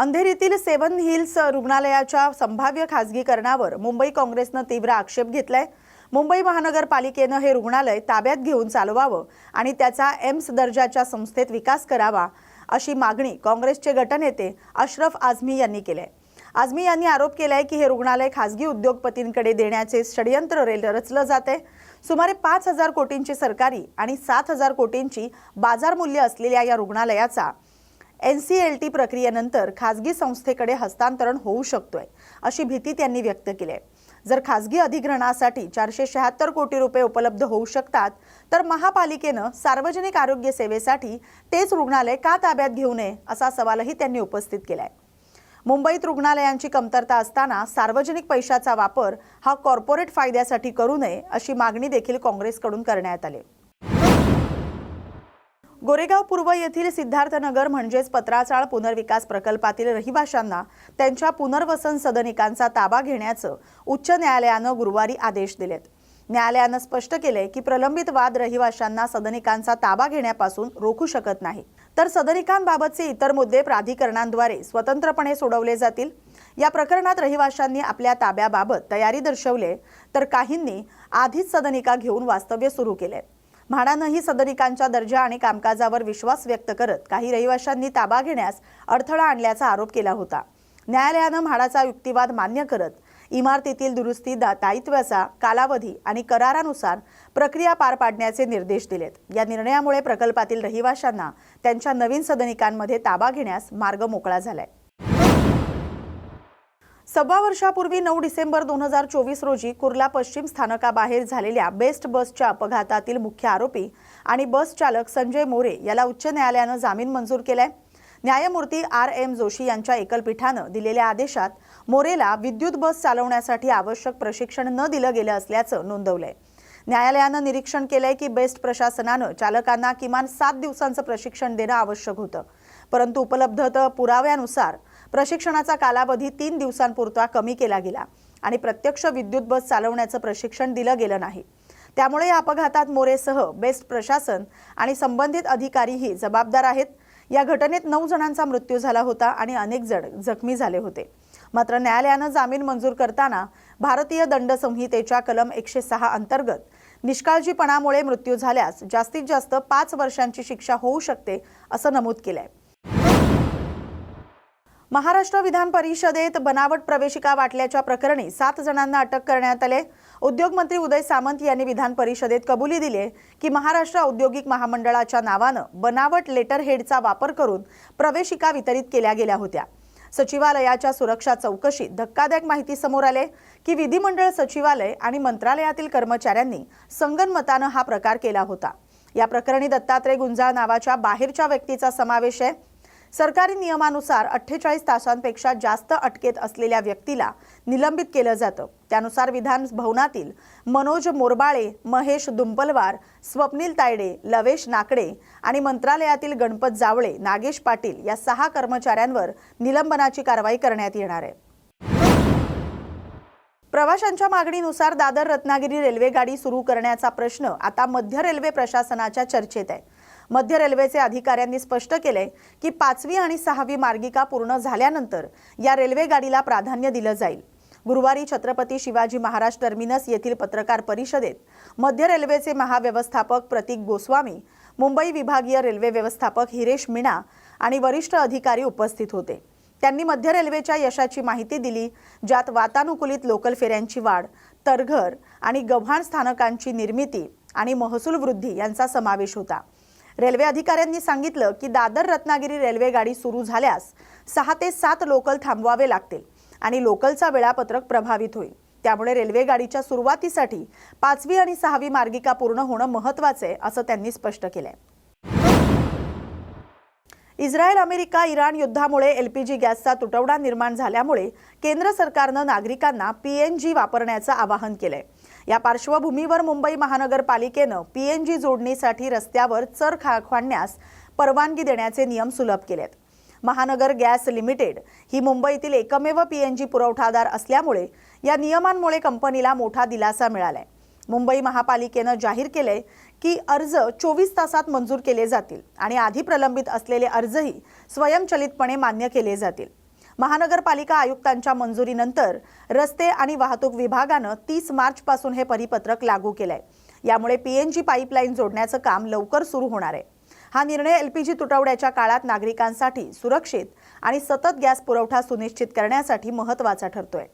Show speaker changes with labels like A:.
A: अंधेरीतील सेवन hills रुग्णालयाच्या संभाव्य खासगीकरणावर मुंबई काँग्रेसने तीव्र आक्षेप घेतलाय। मुंबई महानगरपालिकेने हे रुग्णालय ताब्यात घेऊन चालवावं आणि त्याचा एम्स दर्जाच्या संस्थेत विकास करावा अशी मागणी काँग्रेसचे गटनेते अशरफ आझमी यांनी केली आहे। आझमी यांनी आरोप केलाय की हे रुग्णालय खासगी उद्योगपतींकडे देण्याचे षडयंत्र रचलं जाते। सुमारे 5,000 कोटींची सरकारी आणि 7,000 कोटींची बाजार मूल्य असलेल्या या रुग्णालयाचा NCLT प्रक्रियेनंतर खासगी संस्थेकडे हस्तांतरण होऊ शकतोय अशी भीती त्यांनी व्यक्त केली आहे। जर खासगी अधिग्रहणासाठी 476 कोटी रुपये उपलब्ध होऊ शकतात तर महापालिकेने सार्वजनिक आरोग्य सेवेसाठी तेच रुग्णालय का ताब्यात घेऊ नये असा सवालही त्यांनी उपस्थित केलाय। मुंबईत रुग्णालयांची कमतरता असताना सार्वजनिक पैशाचा वापर हा कॉर्पोरेट फायद्यासाठी करू नये अशी मागणी देखील काँग्रेसकडून करण्यात आली। गोरेगाव पूर्व येथील सिद्धार्थनगर म्हणजेच पत्राचाळ पुनर्विकास प्रकल्पातील रहिवाशांना त्यांच्या पुनर्वसन सदनिकांचा ताबा घेण्याचं उच्च न्यायालयाने गुरुवारी आदेश दिलेत। न्यायालयाने स्पष्ट केले की प्रलंबित वाद रहिवाशांना सदनिकांचा ताबा घेण्यापासून रोखू शकत नाही, तर सदनिकांबाबतचे इतर मुद्दे प्राधिकरणांद्वारे स्वतंत्रपणे सोडवले जातील। या प्रकरणात रहिवाशांनी आपल्या ताब्याबाबत तयारी दर्शवली, तर काहींनी आधीच सदनिका घेऊन वास्तव्य सुरू केले। म्हाडानेही सदनिकांच्या दर्जा आणि कामकाजावर विश्वास व्यक्त करत काही रहिवाशांनी ताबा घेण्यास अडथळा आणल्याचा आरोप केला होता। न्यायालयाने म्हाडाचा युक्तिवाद मान्य करत इमारतीतील दुरुस्ती दायित्वाचा कालावधी आणि करारानुसार प्रक्रिया पार पाडण्याचे निर्देश दिलेत। या निर्णयामुळे प्रकल्पातील रहिवाशांना त्यांच्या नवीन सदनिकांमध्ये ताबा घेण्यास मार्ग मोकळा झालाय। 1.25 वर्षापूर्वी 9 डिसेंबर 2024 रोजी कुर्ला पश्चिम स्थानकाबाहेर झालेल्या बेस्ट बसच्या अपघातातील मुख्य आरोपी आणि बस चालक संजय मोरे याला उच्च न्यायालयाने जामीन मंजूर केलाय। न्यायमूर्ती RM जोशी यांच्या एकलपीठाने दिलेल्या आदेशात मोरेला विद्युत बस चालवण्यासाठी आवश्यक प्रशिक्षण न दिलं गेलं असल्याचं नोंदवलंय। न्यायालयाने निरीक्षण केलंय की बेस्ट प्रशासनाने चालकांना किमान 7 दिवसांचं प्रशिक्षण देणं आवश्यक होतं, परंतु उपलब्ध पुराव्यानुसार प्रशिक्षणाचा कालावधी 3 दिवसांपुरता कमी केला गेला आणि प्रत्यक्ष विद्युत बस चालवण्याचं प्रशिक्षण दिलं गेलं नाही। त्यामुळे या अपघातात मोरेसह बेस्ट प्रशासन आणि संबंधित अधिकारीही जबाबदार आहेत। या घटनेत 9 जणांचा मृत्यू झाला होता आणि अनेक जण जखमी झाले होते। मात्र न्यायालयाने जामीन मंजूर करताना भारतीय दंड संहितेच्या कलम 106 अंतर्गत निष्काळजीपणामुळे मृत्यू झाल्यास जास्तीत जास्त 5 वर्षांची शिक्षा होऊ शकते असं नमूद केलंय। महाराष्ट्र विधान परिषदेत बनावट प्रवेशिका वाटल्याच्या प्रकरणी 7 जणांना अटक करण्यात आली। उद्योग मंत्री उदय सामंत यांनी विधान परिषदेत कबुली दिली की महाराष्ट्र औद्योगिक महामंडळाच्या नावाने बनावट लेटर हेडचा वापर करून प्रवेशिका वितरित केल्या गेल्या होत्या। सचिवालयाच्या सुरक्षा चौकशीत धक्कादायक माहिती समोर आली की विधिमंडळ सचिवालय आणि मंत्रालयातील कर्मचाऱ्यांनी संगनमताने हा प्रकार केला होता। या प्रकरणी दत्तात्रय गुंजाळ नावाच्या बाहेरच्या व्यक्तीचा समावेश आहे। सरकारी नियमानुसार 48 तासांपेक्षा जास्त अटकेत असलेल्या व्यक्तीला निलंबित केलं जातं। त्यानुसार विधान भवनातील मनोज मोरबाळे, महेश दुंपलवार, स्वप्नील तायडे, लवेश नाकडे आणि मंत्रालयातील गणपत जावळे, नागेश पाटील या 6 कर्मचाऱ्यांवर निलंबनाची कारवाई करण्यात येणार आहे। प्रवाशांच्या मागणीनुसार दादर रत्नागिरी रेल्वे गाडी सुरू करण्याचा प्रश्न आता मध्य रेल्वे प्रशासनाच्या चर्चेत आहे। मध्य रेल्वेचे अधिकाऱ्यांनी स्पष्ट केले की 5वी आणि 6वी मार्गिका पूर्ण झाल्यानंतर या रेल्वे गाडीला प्राधान्य दिलं जाईल। गुरुवारी छत्रपती शिवाजी महाराज टर्मिनस येथील पत्रकार परिषदेत मध्य रेल्वेचे महाव्यवस्थापक प्रतीक गोस्वामी, मुंबई विभागीय रेल्वे व्यवस्थापक हिरेश मीणा आणि वरिष्ठ अधिकारी उपस्थित होते। त्यांनी मध्य रेल्वेच्या यशाची माहिती दिली, ज्यात वातानुकूलित लोकल फेऱ्यांची वाढ, तरघर आणि गव्हाण स्थानकांची निर्मिती आणि महसूल वृद्धी यांचा समावेश होता। रेल्वे अधिकाऱ्यांनी सांगितलं की दादर रत्नागिरी रेल्वे गाडी सुरू झाल्यास 6 ते 7 लोकल थांबवावे लागतील आणि लोकलचा वेळापत्रक प्रभावित होईल। त्यामुळे रेल्वे गाडीच्या सुरुवातीसाठी 5वी आणि 6वी मार्गिका पूर्ण होणं महत्त्वाचं आहे असं त्यांनी स्पष्ट केलंय। इस्रायल, अमेरिका, इराण युद्धामुळे LPG गॅसचा तुटवडा निर्माण झाल्यामुळे केंद्र सरकारने नागरिकांना PNG वापरण्याचं आवाहन केलंय। या पार्श्वभूमीवर मुंबई महानगरपालिकेने PNG जोडणीसाठी रस्त्यावर चर खणण्यास परवानगी देण्याचे नियम सुलभ केलेत। महानगर गॅस लिमिटेड ही मुंबईतील एकमेव PNG पुरवठादार असल्यामुळे या नियमांमुळे कंपनीला मोठा दिलासा मिळालाय। मुंबई महापालिकेने जाहीर केले की अर्ज 24 तासात मंजूर केले जातील आणि आधी प्रलंबित असलेले अर्जही स्वयंचलितपणे मान्य केले जातील। महानगरपालिका आयुक्तांच्या मंजुरीनंतर रस्ते आणि वाहतूक विभागानं 30 मार्च पासून हे परिपत्रक लागू केलंय। यामुळे पीएनजी पाईपलाईन जोडण्याचं काम लवकर सुरू होणार आहे। हा निर्णय एलपीजी तुटवड्याच्या काळात नागरिकांसाठी सुरक्षित आणि सतत गॅस पुरवठा सुनिश्चित करण्यासाठी महत्त्वाचा ठरतोय।